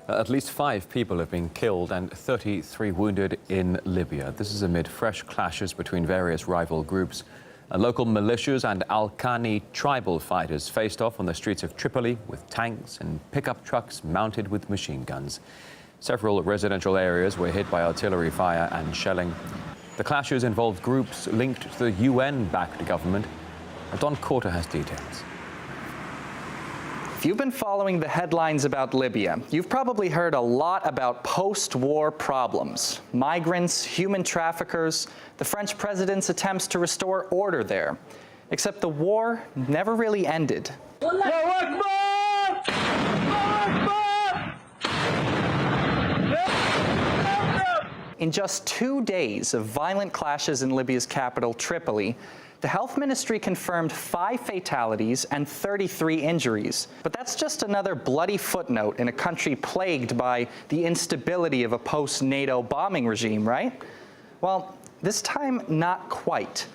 At least 5 people have been killed and 33 wounded in Libya. This is amid fresh clashes between various rival groups. Local militias and al-Kani tribal fighters faced off on the streets of Tripoli with tanks and pickup trucks mounted with machine guns. Several residential areas were hit by artillery fire and shelling. The clashes involved groups linked to the UN-backed government. Don Corter has details. If you've been following the headlines about Libya, you've probably heard a lot about post-war problems. Migrants, human traffickers, the French president's attempts to restore order there. Except the war never really ended. In just 2 days of violent clashes in Libya's capital, Tripoli, the health ministry confirmed 5 fatalities and 33 injuries. But that's just another bloody footnote in a country plagued by the instability of a post-NATO bombing regime, right? Well, this time, not quite.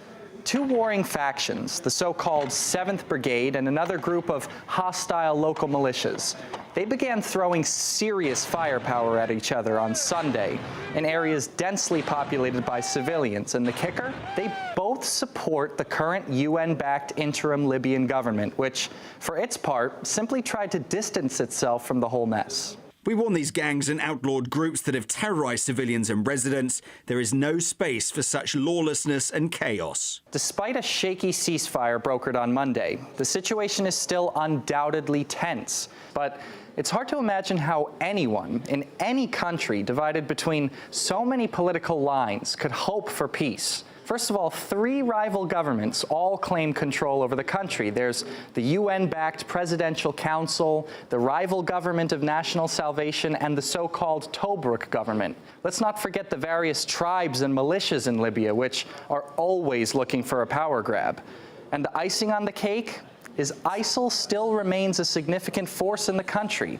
2 warring factions, the so-called 7th Brigade and another group of hostile local militias, they began throwing serious firepower at each other on Sunday in areas densely populated by civilians. And the kicker? They both support the current UN-backed interim Libyan government, which, for its part, simply tried to distance itself from the whole mess. We warn these gangs and outlawed groups that have terrorized civilians and residents. There is no space for such lawlessness and chaos. Despite a shaky ceasefire brokered on Monday, the situation is still undoubtedly tense. But it's hard to imagine how anyone in any country divided between so many political lines could hope for peace. First of all, 3 rival governments all claim control over the country. There's the UN-backed Presidential Council, the rival government of National Salvation, and the so-called Tobruk government. Let's not forget the various tribes and militias in Libya, which are always looking for a power grab. And the icing on the cake is ISIL still remains a significant force in the country.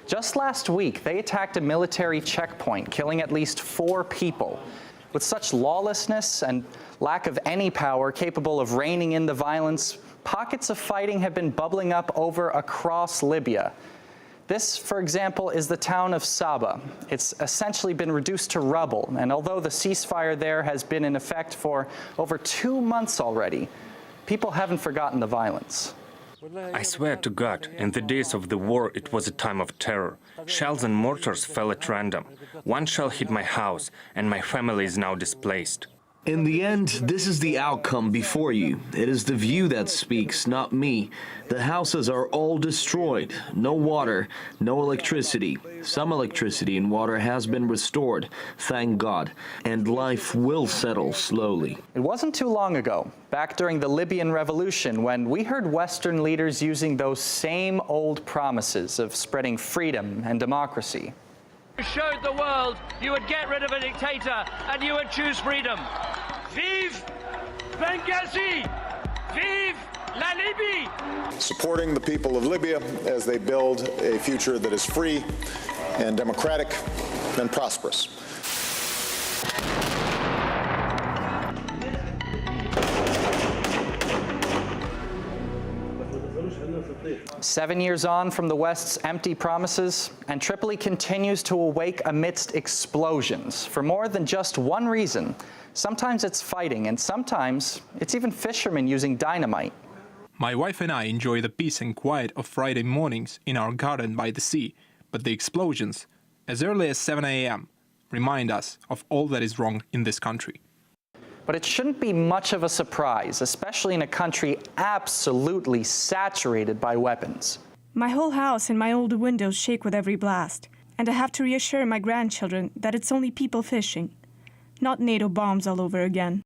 Just last week, they attacked a military checkpoint, killing at least 4 people. With such lawlessness and lack of any power capable of reining in the violence, pockets of fighting have been bubbling up across Libya. This, for example, is the town of Saba. It's essentially been reduced to rubble, and although the ceasefire there has been in effect for over 2 months already, people haven't forgotten the violence. I swear to God, in the days of the war, it was a time of terror. Shells and mortars fell at random. 1 shell hit my house, and my family is now displaced. In the end, this is the outcome before you. It is the view that speaks, not me. The houses are all destroyed. No water, no electricity. Some electricity and water has been restored, thank God. And life will settle slowly. It wasn't too long ago, back during the Libyan Revolution, when we heard Western leaders using those same old promises of spreading freedom and democracy. You showed the world you would get rid of a dictator and you would choose freedom. Vive Benghazi! Vive la Libye! Supporting the people of Libya as they build a future that is free and democratic and prosperous. 7 years on from the West's empty promises, and Tripoli continues to awake amidst explosions for more than just one reason. Sometimes it's fighting, and sometimes it's even fishermen using dynamite. My wife and I enjoy the peace and quiet of Friday mornings in our garden by the sea, but the explosions, as early as 7 a.m., remind us of all that is wrong in this country. But it shouldn't be much of a surprise, especially in a country absolutely saturated by weapons. My whole house and my older windows shake with every blast, and I have to reassure my grandchildren that it's only people fishing, not NATO bombs all over again.